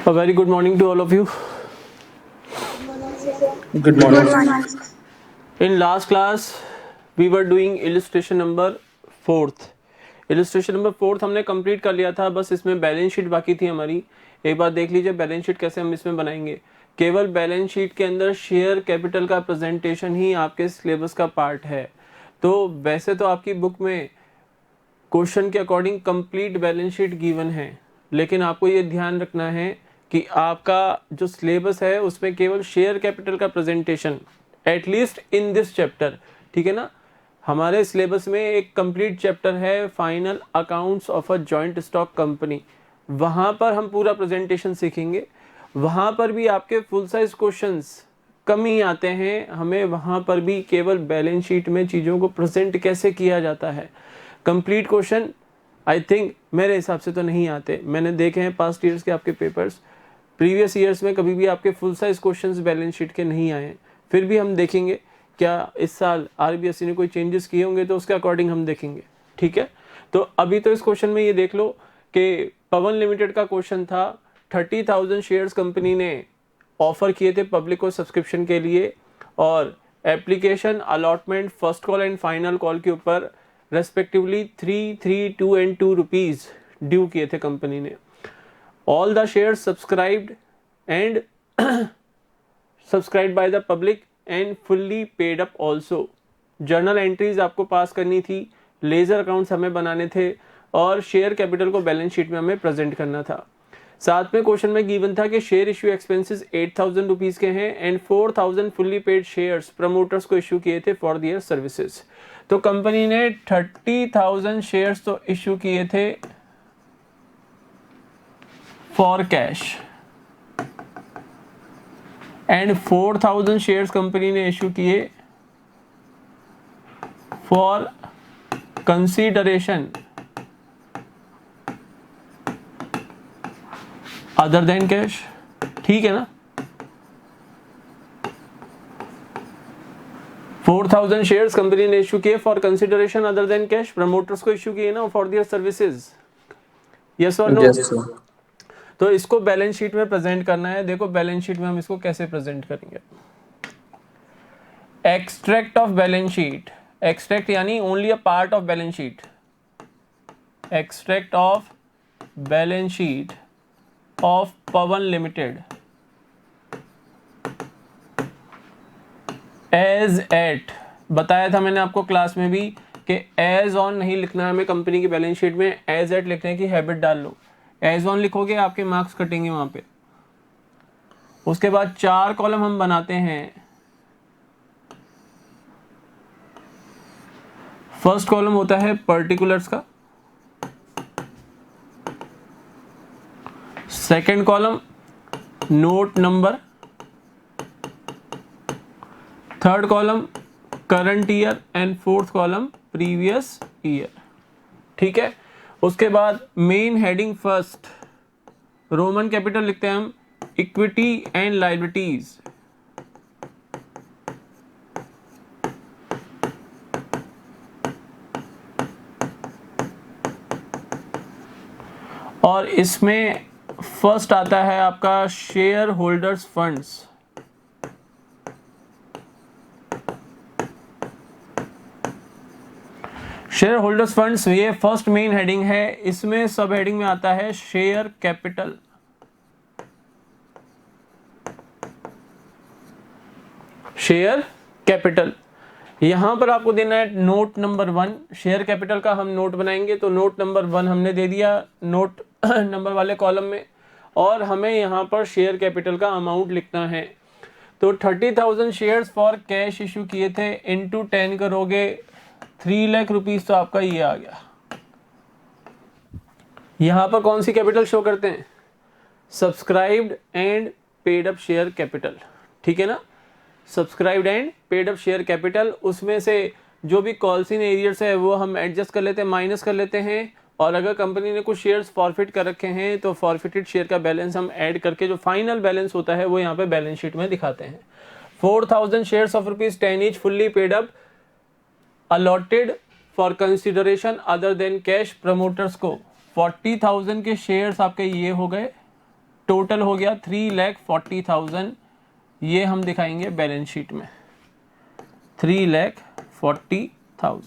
A very good morning to all of you. Good morning. In last class, we were doing illustration number 4th. illustration number 4th हमने complete कर लिया था, बस इसमें balance sheet बाकी थी हमारी. एक बार देख लीजिए बैलेंस शीट कैसे हम इसमें बनाएंगे. केवल बैलेंस शीट के अंदर शेयर कैपिटल का प्रेजेंटेशन ही आपके सिलेबस का पार्ट है. तो वैसे तो आपकी बुक में क्वेश्चन के according complete balance sheet given है, लेकिन आपको ये ध्यान रखना है कि आपका जो सिलेबस है उसमें केवल शेयर कैपिटल का presentation at least in this chapter, ठीक है ना. हमारे सिलेबस में एक कंप्लीट चैप्टर है final accounts of a joint stock company. वहाँ पर हम पूरा प्रेजेंटेशन सीखेंगे. वहाँ पर भी आपके फुल साइज क्वेश्चंस कम ही आते हैं. हमें वहाँ पर भी केवल बैलेंस शीट में चीज़ों को प्रेजेंट कैसे किया जाता है, कंप्लीट क्वेश्चन आई थिंक मेरे हिसाब से तो नहीं आते. मैंने देखे हैं पास्ट ईयर्स के आपके पेपर्स, प्रीवियस ईयर्स में कभी भी आपके full size questions balance sheet के नहीं आए. फिर भी हम देखेंगे क्या इस साल आरबीएसई ने कोई चेंजेस किए होंगे तो उसके अकॉर्डिंग हम देखेंगे, ठीक है. तो अभी तो इस क्वेश्चन में ये देख लो कि पवन लिमिटेड का क्वेश्चन था. 30,000 शेयर्स कंपनी ने ऑफर किए थे पब्लिक को सब्सक्रिप्शन के लिए, और application allotment first call and final call के ऊपर रेस्पेक्टिवली 3, 3, 2 एंड 2 रुपीज ड्यू किए थे कंपनी ने. All the share subscribed and subscribed by the public and fully paid up also. Journal entries आपको पास करनी थी, लेजर अकाउंट्स हमें बनाने थे, और शेयर कैपिटल को बैलेंस शीट में हमें प्रेजेंट करना था. साथ में क्वेश्चन में गिवन था कि शेयर इश्यू एक्सपेंसेस 8,000 रुपीज के हैं and 4,000 fully paid shares promoters को इश्यू किए थे फॉर दियर सर्विसेज. तो कंपनी ने 30,000 शेयर्स तो इश्यू किए थे for cash and 4,000 shares company ने इश्यू किए for consideration other than cash, ठीक है ना. 4,000 शेयर्स कंपनी ने इश्यू किए for consideration other than cash, promoters को इश्यू किए ना फॉर दियर सर्विसेज. यस और नो? Yes, sir. तो इसको बैलेंस शीट में प्रेजेंट करना है. देखो बैलेंस शीट में हम इसको कैसे प्रेजेंट करेंगे. Extract of balance sheet, extract यानी only a part of balance sheet. Extract of balance sheet of Pawan limited as at. बताया था मैंने आपको क्लास में भी कि एज ऑन नहीं लिखना है हमें कंपनी की बैलेंस शीट में, एज एट लिखने की हैबिट डाल लो. एज ऑन लिखोगे आपके मार्क्स कटेंगे वहां पे. उसके बाद 4 कॉलम हम बनाते हैं. फर्स्ट कॉलम होता है पर्टिकुलर्स का, second column note number, third column current year and fourth column previous year, ठीक है. उसके बाद main heading first Roman capital लिखते हैं हम, इक्विटी एंड लायबिलिटीज. और इसमें फर्स्ट आता है आपका share holders funds. Share holders funds ये फर्स्ट मेन हेडिंग है. इसमें सब हेडिंग में आता है शेयर कैपिटल. शेयर कैपिटल यहां पर आपको देना है नोट नंबर 1. शेयर कैपिटल का हम नोट बनाएंगे तो नोट नंबर 1 हमने दे दिया नोट नंबर वाले कॉलम में, और हमें यहां पर शेयर कैपिटल का अमाउंट लिखना है. तो 30,000 शेयर्स फॉर कैश इशू किए थे, इनटू 10 करोगे 3 लाख रुपीज, तो आपका ये आ गया. यहां पर कौन सी कैपिटल शो करते हैं, subscribed and paid up share capital, ठीक है ना. Subscribed and paid up share capital, उसमें से जो भी कॉल्स इन एरियर्स है वो हम एडजस्ट कर लेते हैं, माइनस कर लेते हैं. और अगर कंपनी ने कुछ शेयर्स फॉरफिट कर रखे हैं तो फॉरफिटेड शेयर का बैलेंस हम ऐड करके जो फाइनल बैलेंस होता है वो यहाँ पे बैलेंस शीट में दिखाते हैं. 4,000 shares of rupees 10 each fully paid up allotted for consideration other than cash promoters को. 40,000 के शेयर्स आपके ये हो गए, टोटल हो गया 3,40,000। ये हम दिखाएंगे बैलेंस शीट में 3,40,000।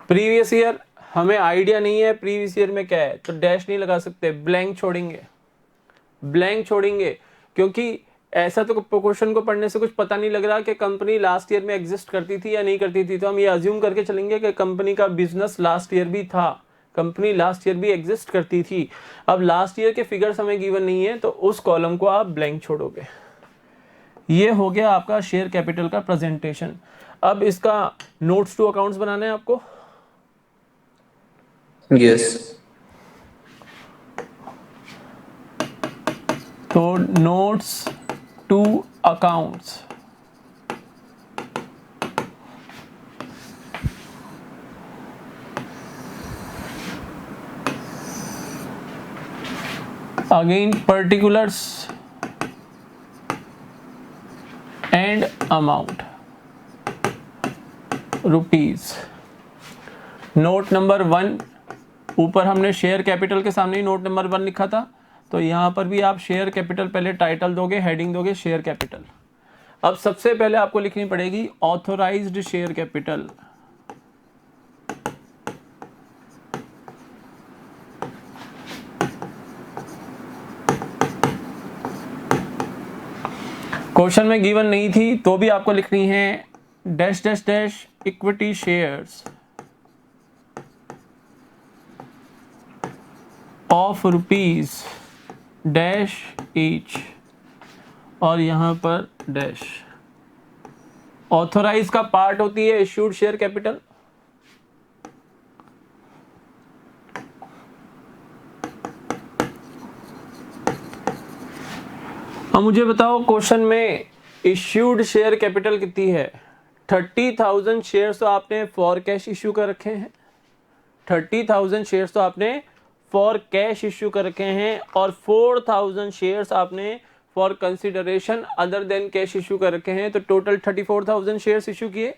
प्रीवियस ईयर हमें आइडिया नहीं है प्रीवियस ईयर में क्या है, तो डैश नहीं लगा सकते, ब्लैंक छोड़ेंगे, ब्लैंक छोड़ेंगे, क्योंकि ऐसा तो क्वेश्चन को पढ़ने से कुछ पता नहीं लग रहा कि कंपनी लास्ट ईयर में एग्जिस्ट करती थी या नहीं करती थी, तो हम ये अज्यूम करके चलेंगे कि कंपनी का बिजनेस लास्ट ईयर भी था, कंपनी लास्ट ईयर भी एग्जिस्ट करती थी। अब लास्ट ईयर के फिगर्स हमें गिवन नहीं है, तो उस कॉलम को आप ब्लैंक छोड़ोगे। ये हो गया आपका शेयर कैपिटल का प्रेजेंटेशन। अब इसका नोट्स टू अकाउंट्स बनाना है आपको। यस। तो notes to accounts, again particulars and amount rupees. Note number 1, ऊपर हमने शेयर कैपिटल के सामने ही नोट नंबर 1 लिखा था, तो यहां पर भी आप शेयर कैपिटल पहले टाइटल दोगे, हेडिंग दोगे शेयर कैपिटल। अब सबसे पहले आपको लिखनी पड़ेगी ऑथोराइज्ड शेयर कैपिटल। क्वेश्चन में गिवन नहीं थी तो भी आपको लिखनी है dash dash dash equity shares of rupees dash each, और यहां पर डैश। ऑथोराइज का पार्ट होती है इश्यूड शेयर कैपिटल। अब मुझे बताओ क्वेश्चन में इश्यूड शेयर कैपिटल कितनी है? 30,000 शेयर्स तो आपने फॉर कैश इश्यू कर रखे हैं, 30,000 शेयर्स तो आपने फॉर कैश इश्यू कर रखे हैं, और 4,000 शेयर्स आपने for consideration other than cash issue कर रखे हैं, तो टोटल 34,000 शेयर्स इश्यू किए।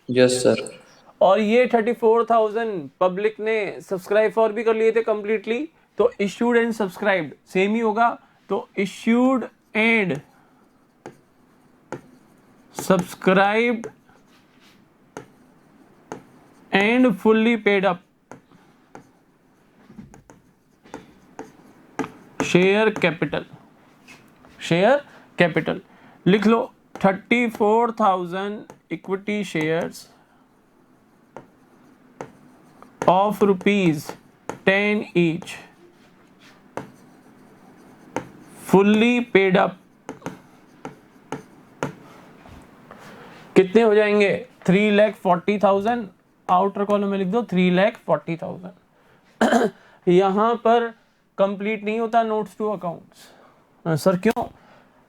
Yes sir. और ये 34,000 पब्लिक ने सब्सक्राइब फॉर भी कर लिए थे कंप्लीटली, तो इश्यूड एंड सब्सक्राइब्ड सेम ही होगा, तो issued and subscribed and fully paid up share capital. Share capital लिख लो 34,000 equity shares of ₹10 each fully paid up कितने हो जाएंगे? 3,40,000। आउटर कॉलम में लिख दो 3,40,000। यहां पर कंप्लीट नहीं होता नोट्स टू अकाउंट्स। सर क्यों?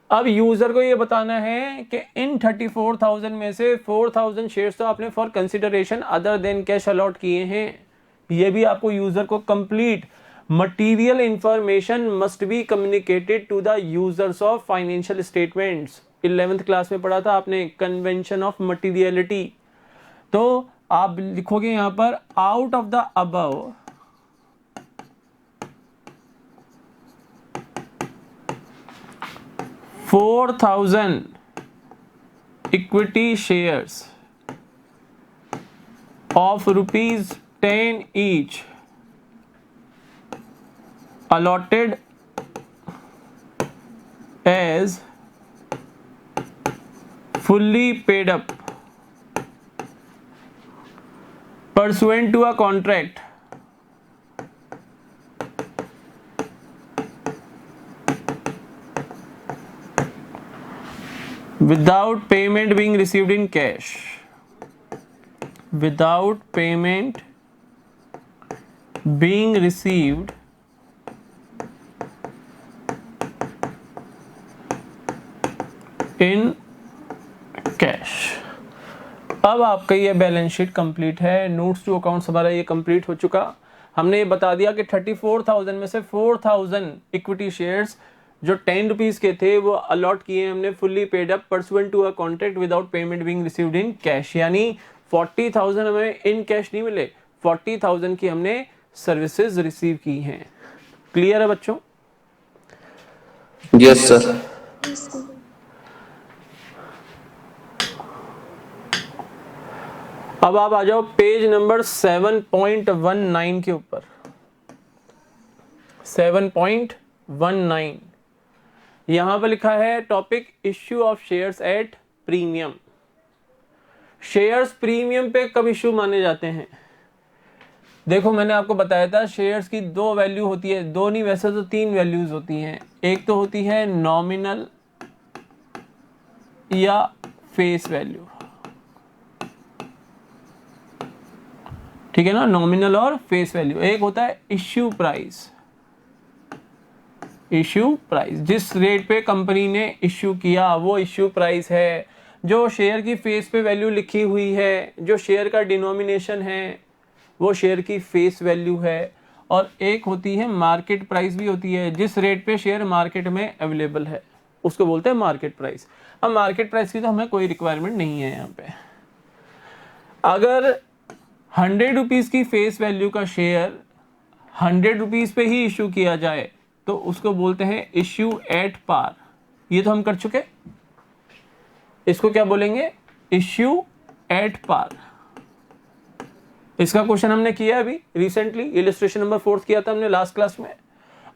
अब यूजर को ये बताना है कि इन 34,000 में से 4,000 शेयर्स तो आपने for consideration other than cash allot किए हैं। ये भी आपको यूजर को complete material information must be communicated to the users of financial statements. 11th class में पढ़ा था आपने कन्वेंशन ऑफ मटीरियलिटी। तो आप लिखोगे यहां पर out of the above $4,000 equity shares of ₹10 each allotted as fully paid up pursuant to a contract without payment being received in cash, without payment being received in cash। अब आपका ये balance sheet complete है, notes to accounts हमारा ये complete हो चुका। हमने ये बता दिया कि 34,000 में से 4,000 इक्विटी शेयर्स जो 10 रुपीज के थे वो अलॉट किए हमने fully paid up pursuant to a contract without payment being received in cash. यानी 40,000 हमें इन कैश नहीं मिले, 40,000 की हमने सर्विसेज रिसीव की हैं। क्लियर है बच्चों? Yes sir. अब आप आ जाओ पेज नंबर 7.19 के ऊपर। 7.19 यहां पर लिखा है topic issue of shares at premium. Shares premium पे कब इश्यू माने जाते हैं? देखो मैंने आपको बताया था शेयर्स की दो वैल्यू होती है, दो नहीं वैसे तो तीन वैल्यूज होती हैं। एक तो होती है नॉमिनल या फेस वैल्यू, ठीक है ना, नॉमिनल और फेस वैल्यू। एक होता है इश्यू प्राइस। इश्यू प्राइस जिस रेट पे कंपनी ने इश्यू किया वो इश्यू प्राइस है। जो शेयर की फेस पे वैल्यू लिखी हुई है, जो शेयर का डिनोमिनेशन है, वो शेयर की फेस वैल्यू है। और एक होती है मार्केट प्राइस भी होती है, जिस रेट पे शेयर मार्केट में अवेलेबल है उसको बोलते हैं मार्केट प्राइस। अब मार्केट प्राइस की तो हमें कोई रिक्वायरमेंट नहीं है यहाँ पे। अगर 100 रुपीज की फेस वैल्यू का शेयर 100 रुपीज पे ही इश्यू किया जाए तो उसको बोलते हैं इश्यू एट पार। ये तो हम कर चुके, इसको क्या बोलेंगे? Issue at par. इसका क्वेश्चन हमने किया अभी रिसेंटली, इलिस्ट्रेशन नंबर 4 किया था हमने लास्ट क्लास में।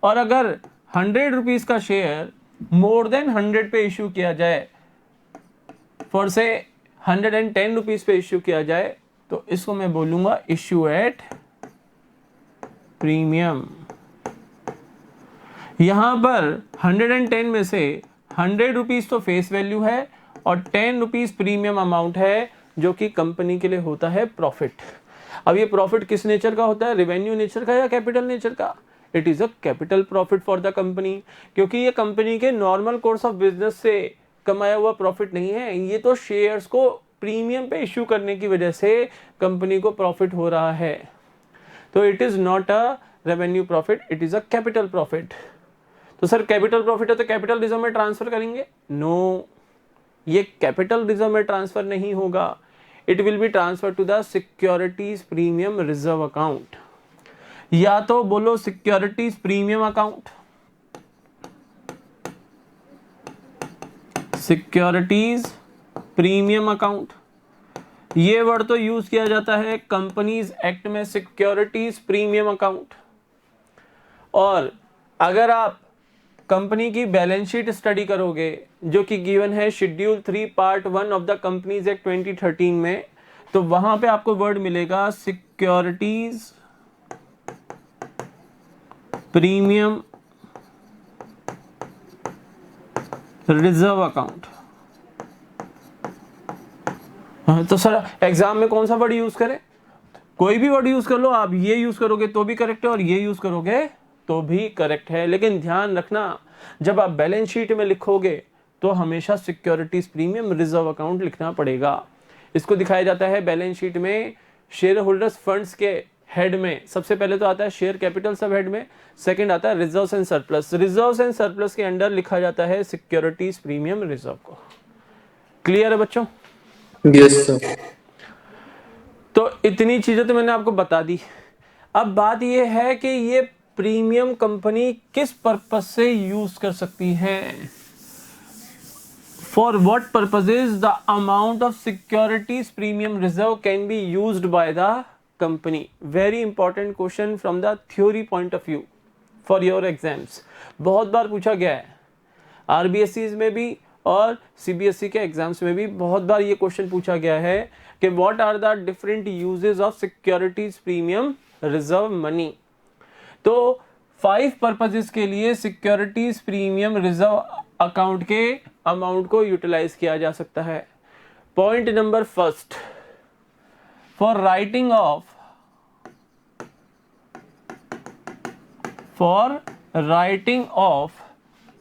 और अगर 100 रुपीज का शेयर मोर देन 100 पे इश्यू किया जाए, फॉर से 110 रुपीज पे इश्यू किया जाए, तो इसको मैं बोलूंगा इश्यू एट प्रीमियम। यहां पर 110 में से 100 रुपीज तो फेस वैल्यू है और 10 रुपीज प्रीमियम अमाउंट है, जो कि कंपनी के लिए होता है प्रॉफिट। अब ये प्रॉफिट किस नेचर का होता है, रेवेन्यू नेचर का या कैपिटल नेचर का? It is a capital profit for the company, क्योंकि ये कंपनी के नॉर्मल कोर्स ऑफ बिजनेस से कमाया हुआ प्रॉफिट नहीं है, ये तो शेयर्स को प्रीमियम पे इश्यू करने की वजह से कंपनी को प्रॉफिट हो रहा है। तो it is not a revenue profit, it is a capital profit. तो सर कैपिटल प्रॉफिट है तो कैपिटल रिजर्व में ट्रांसफर करेंगे? नो, ये कैपिटल रिजर्व में ट्रांसफर नहीं होगा। It will be transfer to the securities premium reserve account. या तो बोलो securities premium account, securities premium account. ये वर्ड तो यूज किया जाता है कंपनीज एक्ट में, सिक्योरिटीज प्रीमियम अकाउंट। और अगर आप कंपनी की बैलेंस शीट स्टडी करोगे, जो कि गिवन है schedule 3 part 1 of the companies act 2013 में, तो वहां पे आपको वर्ड मिलेगा सिक्योरिटीज प्रीमियम रिजर्व अकाउंट। तो सर एग्जाम में कौन सा वर्ड यूज करें? कोई भी वर्ड यूज कर लो आप, ये यूज करोगे तो भी करेक्ट है और ये यूज करोगे तो भी करेक्ट है। लेकिन ध्यान रखना, जब आप बैलेंस शीट में लिखोगे तो हमेशा सिक्योरिटीज प्रीमियम रिजर्व अकाउंट लिखना पड़ेगा। इसको दिखाया जाता है बैलेंस शीट में शेयर होल्डर्स फंड्स के हेड में। सबसे पहले तो आता है शेयर कैपिटल सब हेड में, सेकंड आता है reserves and surplus. Reserves and surplus के अंडर लिखा जाता है सिक्योरिटीज प्रीमियम रिजर्व को। क्लियर है बच्चों? Yes sir. तो इतनी चीजें तो मैंने आपको बता दी। अब बात यह है कि ये प्रीमियम कंपनी किस पर्पस से यूज कर सकती है। For what purposes the amount of securities premium reserve can be used by the company? Very important question from the theory point of view for your exams. बहुत बार पूछा गया है RBSC में भी और सीबीएसई के एग्जाम्स में भी बहुत बार ये क्वेश्चन पूछा गया है कि what are the different uses of securities premium reserve money. तो 5 पर्पसेस के लिए सिक्योरिटीज प्रीमियम रिजर्व अकाउंट के अमाउंट को यूटिलाइज किया जा सकता है। Point number first, for writing off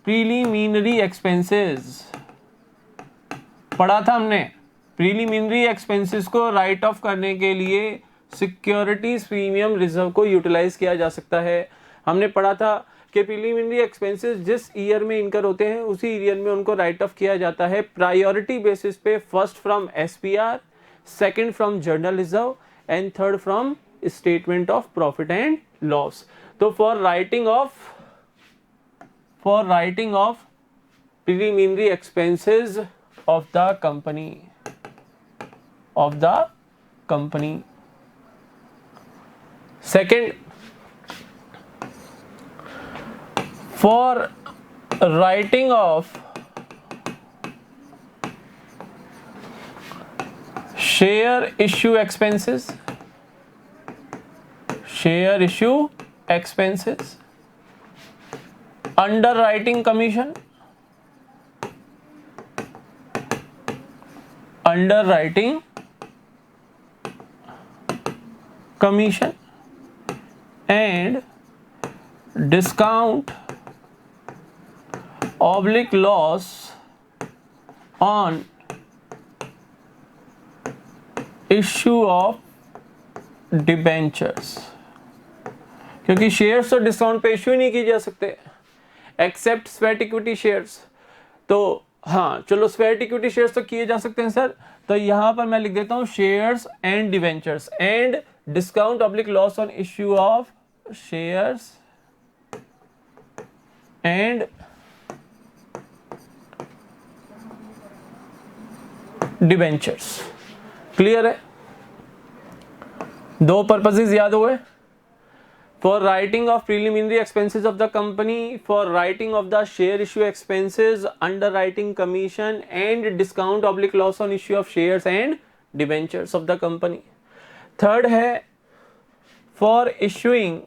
preliminary expenses. पढ़ा था हमने, प्रीलिमिनरी एक्सपेंसेस को राइट ऑफ करने के लिए सिक्योरिटीज प्रीमियम रिजर्व को यूटिलाइज किया जा सकता है। हमने पढ़ा था कि प्रीलिमिनरी एक्सपेंसेस जिस ईयर में इनकर होते हैं उसी ईयर में उनको राइट ऑफ किया जाता है प्रायोरिटी बेसिस पे, first from SPR, second from journal reserve and third from statement of profit and loss. तो for for writing of preliminary expenses of the company. Second, for writing of share issue expenses, underwriting commission, and discount oblique loss on issue of debentures, क्योंकि shares तो discount पे issue नहीं किए जा सकते accept sweat equity shares. तो हाँ चलो स्वेट इक्विटी शेयर्स तो किए जा सकते हैं सर, तो यहां पर मैं लिख देता हूं shares and debentures and discount oblique loss on issue of shares and debentures. Clear है? दो पर्पसेस याद हुए, for writing of preliminary expenses of the company, for writing of the share issue expenses, underwriting commission and discount oblique loss on issue of shares and debentures of the company. Third है for issuing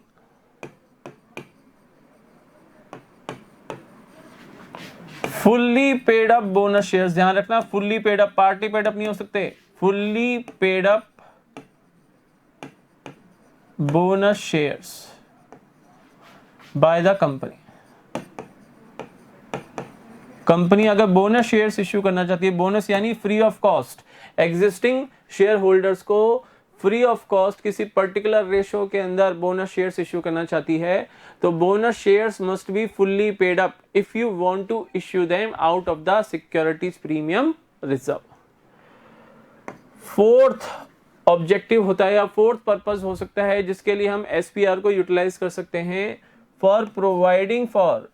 fully paid up bonus shares। ध्यान रखना fully paid up, partly paid up नहीं हो सकते, fully paid up bonus shares by the company। Company अगर bonus shares issue करना चाहती है, बोनस यानी free of cost, existing share holders को फ्री ऑफ कॉस्ट किसी पर्टिकुलर रेशो के अंदर बोनस शेयर्स इश्यू करना चाहती है, तो bonus shares must be fully paid up if you want to issue them out of the securities premium reserve. Fourth objective होता है या फोर्थ पर्पस हो सकता है जिसके लिए हम एसपीआर को यूटिलाइज कर सकते हैं, for providing for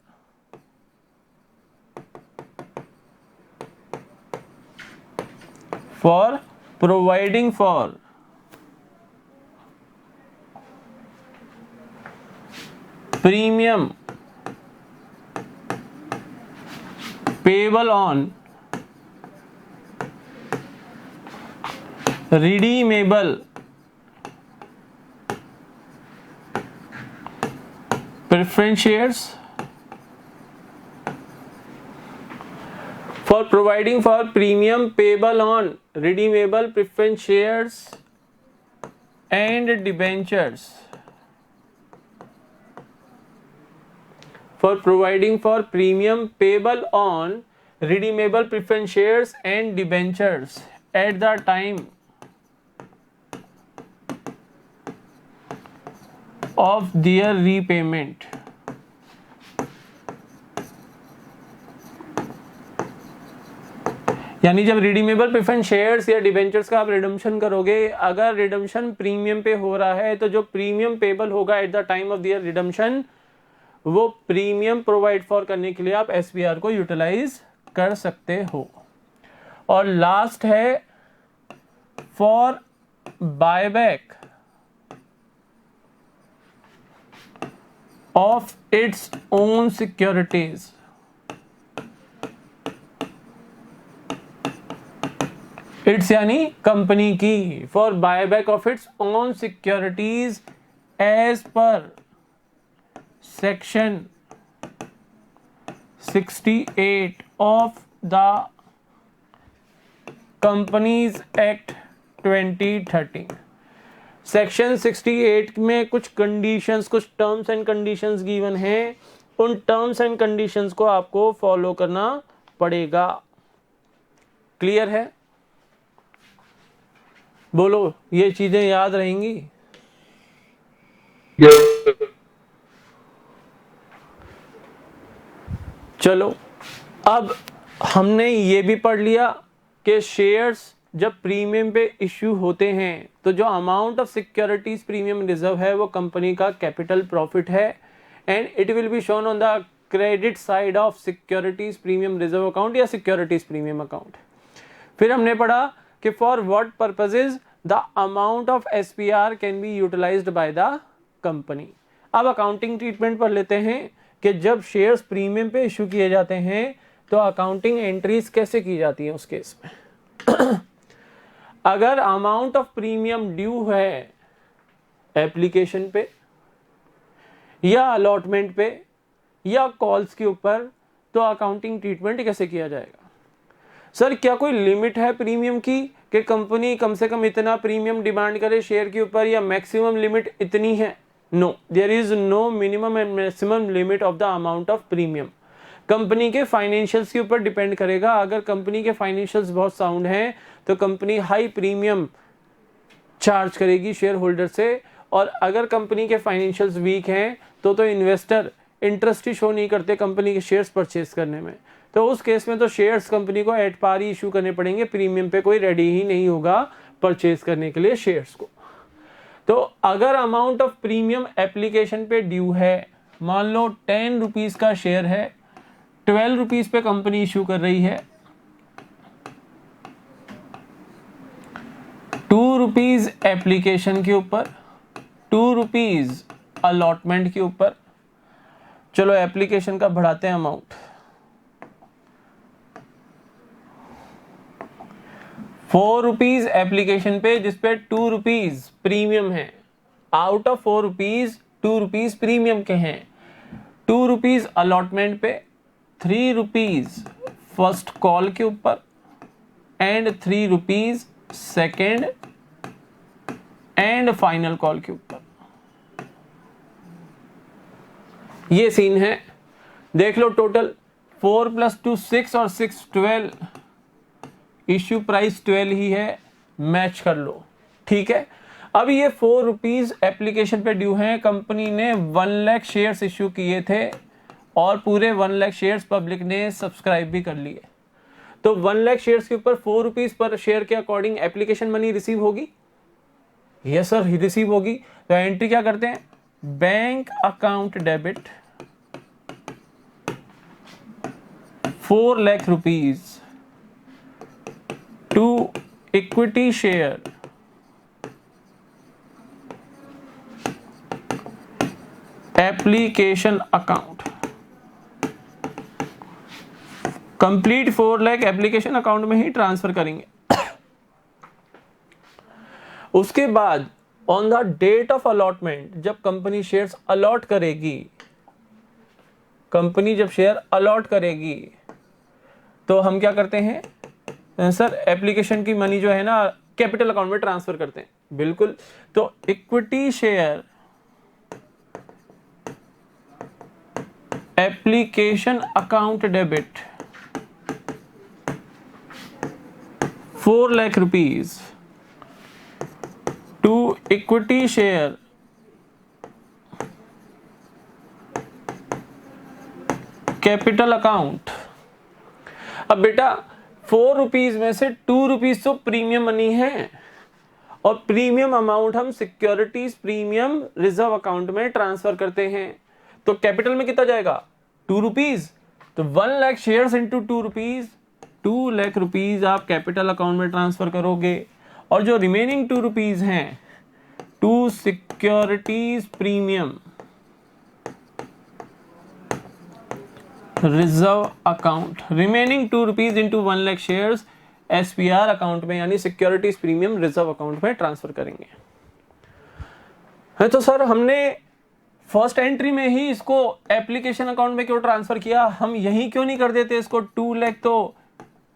premium payable on redeemable preference shares, for providing for premium payable on redeemable preference shares and debentures, for providing for premium payable on redeemable preference shares and debentures at the time of their repayment। यानी जब redeemable preference shares या debentures का आप redemption करोगे, अगर redemption premium पे हो रहा है तो जो प्रीमियम पेबल होगा at the time of their redemption, वो प्रीमियम प्रोवाइड फॉर करने के लिए आप एसपीआर को यूटिलाइज कर सकते हो। और लास्ट है for buyback of its own securities। Its यानी कंपनी की, for buyback of its own securities as per section 68 of the companies act 2013। Section 68 में कुछ कंडीशंस, कुछ टर्म्स एंड कंडीशंस गिवन हैं, उन टर्म्स एंड कंडीशंस को आपको फॉलो करना पड़ेगा। क्लियर है? बोलो, ये चीजें याद रहेंगी? चलो, अब हमने ये भी पढ़ लिया कि शेयर्स जब प्रीमियम पे इश्यू होते हैं तो जो amount of securities premium reserve है वो कंपनी का कैपिटल प्रॉफिट है, and it will be shown on the credit side of securities premium reserve account या सिक्योरिटीज प्रीमियम अकाउंट। फिर हमने पढ़ा कि for what purposes the amount of SPR can be utilized by the company. अब accounting treatment पर लेते हैं कि जब शेयर्स प्रीमियम पे इशू किए जाते हैं तो अकाउंटिंग एंट्रीज कैसे की जाती हैं उस केस में। अगर अमाउंट ऑफ प्रीमियम ड्यू है एप्लीकेशन पे या अलॉटमेंट पे या कॉल्स के ऊपर, तो अकाउंटिंग ट्रीटमेंट कैसे किया जाएगा। सर क्या कोई लिमिट है प्रीमियम की कि कंपनी कम से कम इतना प्रीमियम डिमांड करे शेयर के ऊपर, या मैक्सिमम लिमिट इतनी है? No, there is no minimum and maximum limit of the amount of premium. Company के फाइनेंशियल्स के ऊपर डिपेंड करेगा। अगर कंपनी के फाइनेंशियल्स बहुत साउंड हैं तो कंपनी हाई प्रीमियम चार्ज करेगी शेयर होल्डर से, और अगर कंपनी के फाइनेंशियल्स वीक हैं तो इन्वेस्टर इंटरेस्ट ही शो नहीं करते कंपनी के शेयर्स परचेज करने में, तो उस केस में तो शेयर्स कंपनी को एट पार ही इशू करने पड़ेंगे। प्रीमियम पे कोई रेडी ही नहीं होगा परचेज करने के लिए शेयर्स को। तो अगर अमाउंट ऑफ प्रीमियम एप्लीकेशन पे ड्यू है, मान लो 10 रुपीज का शेयर है, 12 रुपीज पे कंपनी इशू कर रही है, 2 रुपीज एप्लीकेशन के ऊपर, 2 रुपीज अलॉटमेंट के ऊपर। चलो एप्लीकेशन का बढ़ाते हैं अमाउंट, 4 रुपीज एप्लीकेशन पे जिसपे 2 रुपीज प्रीमियम है। Out of 4 rupees 2 rupees premium के हैं। 2 रुपीज अलॉटमेंट पे, 3 रुपीज फर्स्ट कॉल के ऊपर and 3 rupees second and final call के ऊपर। ये सीन है। देख लो टोटल 4 + 2 6 और 6 12, इश्यू प्राइस 12 ही है, मैच कर लो। ठीक है, अब ये 4 रुपीज एप्लीकेशन पे ड्यू हैं। कंपनी ने 1 लाख शेयर्स इश्यू किए थे और पूरे 1 लाख शेयर्स पब्लिक ने सब्सक्राइब भी कर लिए। तो 1 लाख शेयर्स के ऊपर 4 रुपीज पर शेयर के अकॉर्डिंग एप्लीकेशन मनी रिसीव होगी। यस सर, रिसीव होगी। तो एंट्री क्या करते हैं, bank account debit 4 lakh rupees to equity share application account. Complete 4 lakh application account में ही ट्रांसफर करेंगे। उसके बाद on the date of allotment, जब कंपनी शेयर्स अलॉट करेगी, कंपनी जब शेयर अलॉट करेगी तो हम क्या करते हैं सर, एप्लीकेशन की मनी जो है ना कैपिटल अकाउंट में ट्रांसफर करते हैं। बिल्कुल, तो equity share application account debit 4 lakh rupees to equity share capital account. अब बेटा 4 रुपीज में से 2 रुपीज तो प्रीमियम मनी है, और प्रीमियम अमाउंट हम सिक्योरिटीज प्रीमियम रिजर्व अकाउंट में ट्रांसफर करते हैं। तो कैपिटल में कितना जाएगा, 2 रुपीज। तो 1 lakh shares into 2 rupees, 2 lakh rupees आप कैपिटल अकाउंट में ट्रांसफर करोगे, और जो रिमेनिंग 2 रुपीज हैं to securities premium reserve account. Remaining 2 rupees into 1 lakh shares SPR account में यानी सिक्योरिटीज प्रीमियम रिजर्व अकाउंट में ट्रांसफर करेंगे। है तो सर हमने फर्स्ट एंट्री में ही इसको एप्लीकेशन अकाउंट में क्यों ट्रांसफर किया, हम यही क्यों नहीं कर देते इसको 2 लाख तो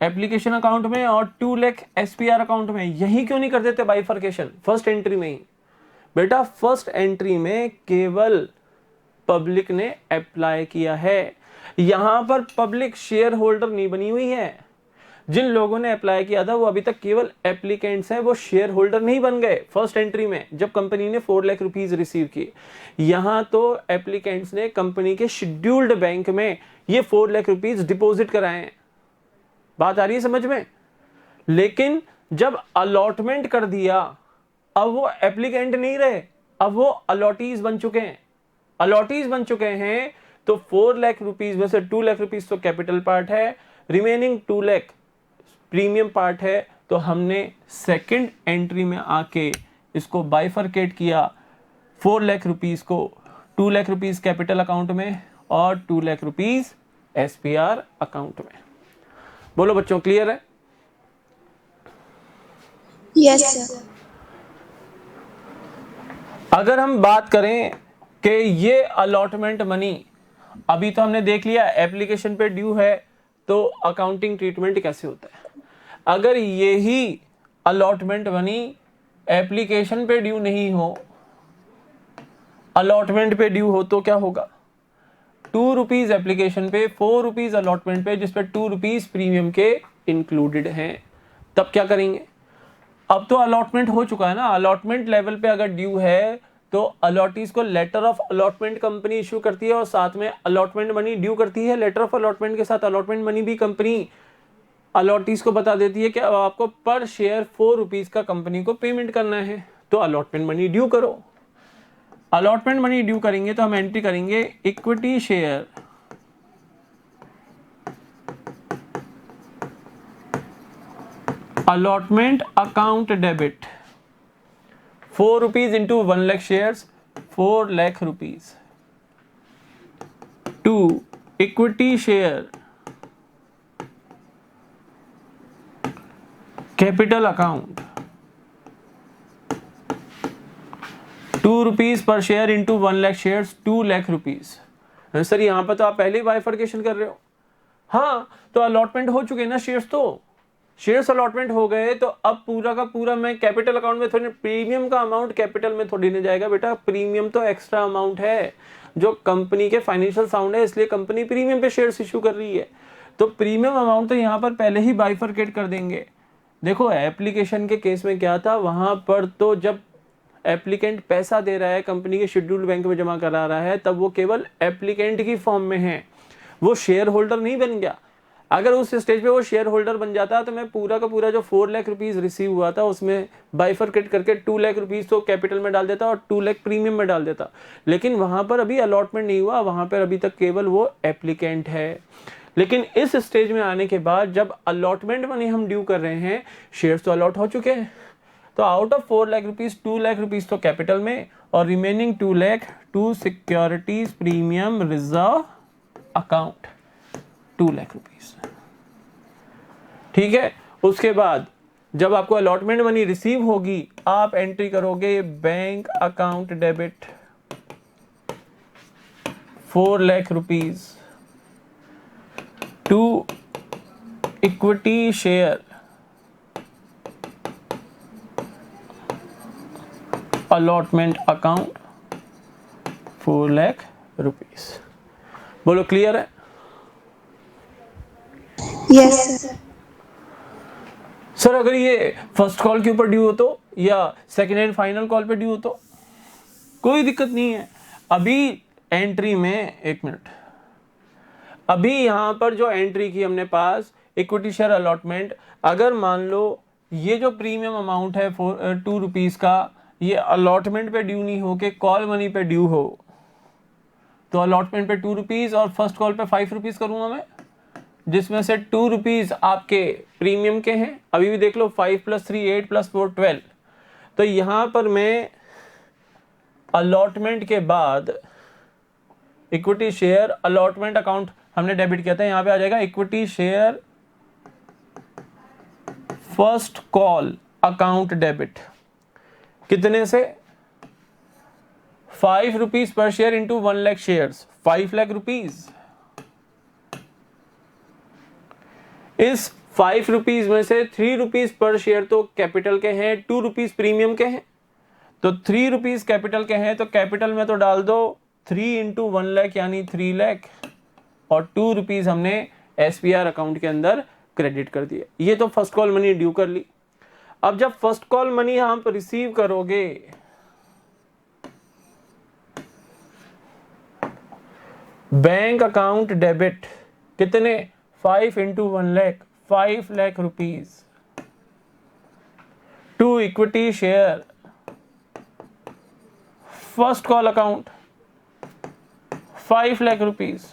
एप्लीकेशन अकाउंट में और 2 लाख एसपीआर अकाउंट में, यही क्यों नहीं कर देते बाइफर्केशन फर्स्ट एंट्री में ही। बेटा फर्स्ट एंट्री में केवल पब्लिक ने अप्लाई किया है, यहां पर पब्लिक शेयर होल्डर नहीं बनी हुई है। जिन लोगों ने अप्लाई किया था वो अभी तक केवल एप्लीकेंट्स हैं, वो शेयर होल्डर नहीं बन गए फर्स्ट एंट्री में जब कंपनी ने 4 लाख रुपीज रिसीव किए। यहां तो एप्लीकेंट्स ने कंपनी के शेड्यूल्ड बैंक में ये 4 लाख रुपीज डिपॉजिट कराए हैं। बात आ रही है समझ में। लेकिन जब अलॉटमेंट कर दिया, अब वो एप्लीकेंट नहीं रहे, अब वो अलॉटीज बन चुके हैं। अलॉटीज बन चुके हैं तो 4 लाख रुपीज में से 2 लाख रुपीज तो कैपिटल पार्ट है, रिमेनिंग 2 लाख प्रीमियम पार्ट है। तो हमने सेकंड एंट्री में आके इसको बाइफरकेट किया, 4 लाख रुपीज को 2 लाख रुपीज कैपिटल अकाउंट में और 2 लाख रुपीज एसपीआर अकाउंट में। बोलो बच्चों, क्लियर है? Yes sir. अगर हम बात करें कि ये अलॉटमेंट मनी, अभी तो हमने देख लिया एप्लीकेशन पे ड्यू है तो अकाउंटिंग ट्रीटमेंट कैसे होता है। अगर यही अलॉटमेंट मनी एप्लीकेशन पे ड्यू नहीं हो, अलॉटमेंट पे ड्यू हो, तो क्या होगा? 2 रुपीज एप्लीकेशन पे, 4 रुपीज अलॉटमेंट पे, जिसपे 2 रुपीज प्रीमियम के इंक्लूडेड हैं। तब क्या करेंगे? अब तो अलॉटमेंट हो चुका है ना, अलॉटमेंट लेवल पे अगर ड्यू है तो अलॉटीज को letter of allotment company issue करती है और साथ में अलॉटमेंट मनी ड्यू करती है। लेटर ऑफ अलॉटमेंट के साथ अलॉटमेंट मनी भी कंपनी अलॉटीज को बता देती है कि अब आपको पर शेयर 4 रुपीज का कंपनी को पेमेंट करना है, तो अलॉटमेंट मनी ड्यू करो। अलॉटमेंट मनी ड्यू करेंगे तो हम एंट्री करेंगे equity share allotment account debit 4 rupees into 1 lakh shares, 4 lakh rupees to equity share capital account 2 rupees पर share into 1 lakh shares, 2 lakh rupees. Sir यहां पर तो आप पहले ही बाइफरकेशन कर रहे हो। हाँ, तो अलॉटमेंट हो चुके ना शेयर्स, तो शेयर्स अलॉटमेंट हो गए तो अब पूरा का पूरा मैं कैपिटल अकाउंट में थोड़ी, प्रीमियम का अमाउंट कैपिटल में थोड़ी नहीं जाएगा बेटा। प्रीमियम तो एक्स्ट्रा अमाउंट है जो कंपनी के फाइनेंशियल साउंड है, इसलिए कंपनी प्रीमियम पे शेयर्स इशू कर रही है। तो प्रीमियम अमाउंट तो यहाँ पर पहले ही बाइफरकेट कर देंगे। देखो एप्लीकेशन के केस में क्या था, वहां पर तो जब एप्लीकेंट पैसा दे रहा है, कंपनी के शेड्यूल्ड बैंक में जमा करा रहा है, तब वो केवल एप्लीकेंट की फॉर्म में है, वो शेयर होल्डर नहीं बन गया। अगर उस स्टेज पे वो शेयर होल्डर बन जाता तो मैं पूरा का पूरा जो 4 लाख रुपीज रिसीव हुआ था उसमें बाइफरकेट करके 2 लाख रुपीज तो कैपिटल में डाल देता और 2 लाख प्रीमियम में डाल देता। लेकिन वहां पर अभी अलॉटमेंट नहीं हुआ, वहां पर अभी तक केवल वो एप्लीकेंट है। लेकिन इस स्टेज में आने के बाद जब अलॉटमेंट मनी हम ड्यू कर रहे हैं, शेयर्स तो अलॉट हो चुके हैं, तो out of 4 lakh rupees 2 lakh rupees तो कैपिटल में और remaining 2 lakh to securities premium reserve account 2 lakh rupees. ठीक है, उसके बाद जब आपको अलॉटमेंट मनी रिसीव होगी, आप एंट्री करोगे bank account debit 4 lakh rupees to equity share allotment account 4 lakh rupees. बोलो क्लियर है? Yes sir. सर अगर ये फर्स्ट कॉल के ऊपर ड्यू हो तो, या सेकेंड एंड फाइनल कॉल पे ड्यू हो तो कोई दिक्कत नहीं है। अभी एंट्री में, एक मिनट, अभी यहां पर जो एंट्री की हमने पास इक्विटी शेयर अलॉटमेंट, अगर मान लो ये जो प्रीमियम अमाउंट है 2 रुपीज का, ये अलॉटमेंट पे ड्यू नहीं हो के कॉल मनी पे ड्यू हो, तो अलॉटमेंट पे 2 रुपीज और फर्स्ट कॉल पे 5 रुपीज करूंगा मैं, जिसमें से 2 रुपीज आपके प्रीमियम के हैं। अभी भी देख लो 5 + 3 8 + 4 12। तो यहां पर मैं अलॉटमेंट के बाद इक्विटी शेयर अलॉटमेंट अकाउंट हमने डेबिट किया था, यहां पे आ जाएगा equity share first call account debit. कितने से? 5 rupees per share into 1 lakh shares, 5 lakh rupees. इस 5 रुपीज में से 3 रुपीज पर शेयर तो कैपिटल के हैं, 2 रुपीज प्रीमियम के हैं। तो 3 रुपीज कैपिटल के हैं, तो कैपिटल में तो डाल दो 3 इंटू 1 लाख यानी 3 लाख, और 2 रुपीज हमने एसपीआर अकाउंट के अंदर क्रेडिट कर दिए। ये तो फर्स्ट कॉल मनी ड्यू कर ली। अब जब फर्स्ट कॉल मनी आप रिसीव करोगे, बैंक अकाउंट डेबिट कितने? 5 into 1 lakh, 5 lakh rupees to equity share first call account 5 lakh rupees.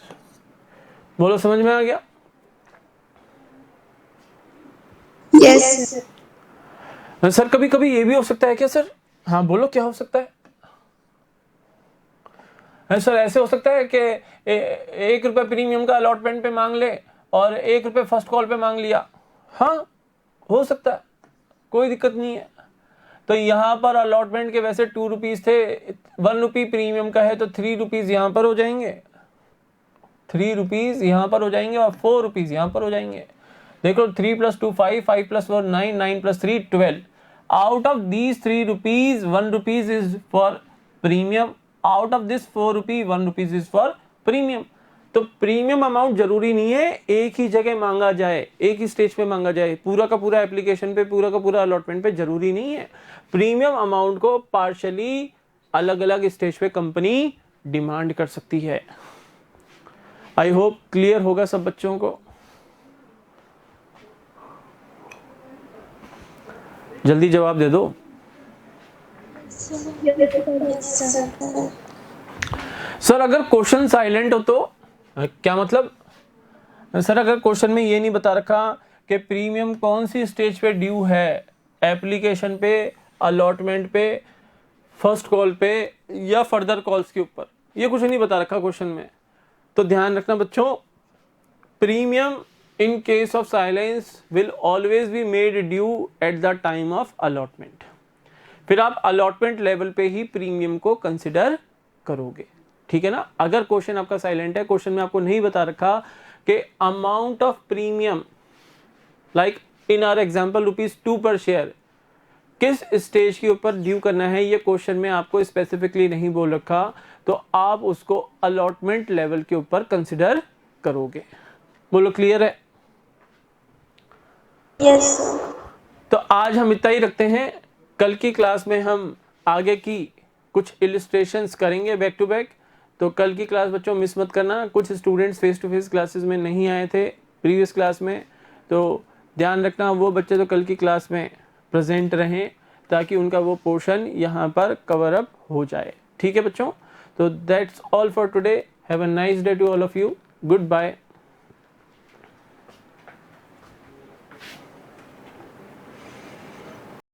बोलो समझ में आ गया? Yes, sir. सर कभी कभी ये भी हो सकता है क्या सर? हाँ बोलो क्या हो सकता है? सर ऐसे हो सकता है कि 1 रुपये प्रीमियम का अलॉटमेंट पे मांग ले और 1 रुपये फर्स्ट कॉल पे मांग लिया। हाँ हो सकता है, कोई दिक्कत नहीं है। तो यहाँ पर अलॉटमेंट के वैसे 2 रुपीज़ थे, 1 रुपी प्रीमियम का है तो 3 रुपीज़ यहाँ पर हो जाएंगे, 3 रुपीज़ यहाँ पर हो जाएंगे और 4 रुपीज़ यहाँ पर हो जाएंगे। देखो 3 + 2 5, 5 + 4 9, 9 + 3 12। Out of these 3 rupees 1 rupees is for premium, out of this 4 rupee 1 rupees is for premium. तो प्रीमियम अमाउंट जरूरी नहीं है एक ही जगह मांगा जाए, एक ही स्टेज पे मांगा जाए, पूरा का पूरा एप्लीकेशन पे, पूरा का पूरा अलॉटमेंट पे जरूरी नहीं है। प्रीमियम अमाउंट को पार्शली अलग अलग स्टेज पे कंपनी डिमांड कर सकती है। आई होप क्लियर होगा सब बच्चों को। जल्दी जवाब दे दो। Yes, sir. सर अगर क्वेश्चन साइलेंट हो तो क्या मतलब? सर अगर क्वेश्चन में ये नहीं बता रखा कि प्रीमियम कौन सी स्टेज पे ड्यू है, एप्लीकेशन पे, अलॉटमेंट पे, फर्स्ट कॉल पे या फर्दर कॉल्स के ऊपर, ये कुछ नहीं बता रखा क्वेश्चन में, तो ध्यान रखना बच्चों, premium in case of silence will always be made due eight the time of allotment. फिर आप अलॉटमेंट लेवल पे ही प्रीमियम को कंसिडर करोगे, ठीक है ना। अगर क्वेश्चन आपका साइलेंट है, क्वेश्चन में आपको नहीं बता रखा कि amount of premium like in our example ₹2 per share किस स्टेज के ऊपर ड्यू करना है, ये क्वेश्चन में आपको स्पेसिफिकली नहीं बोल रखा, तो आप उसको अलॉटमेंट लेवल के ऊपर कंसिडर करोगे। बोलो क्लियर है? Yes, sir. तो आज हम इतना ही रखते हैं, कल की क्लास में हम आगे की कुछ इलिस्ट्रेशंस करेंगे बैक टू बैक। तो कल की क्लास बच्चों मिस मत करना। कुछ students face to face classes में नहीं आए थे प्रीवियस क्लास में, तो ध्यान रखना वो बच्चे तो कल की क्लास में प्रेजेंट रहें ताकि उनका वो पोर्शन यहाँ पर कवर अप हो जाए, ठीक है बच्चों। तो that's all for today. Have a nice day to all of you. Good bye.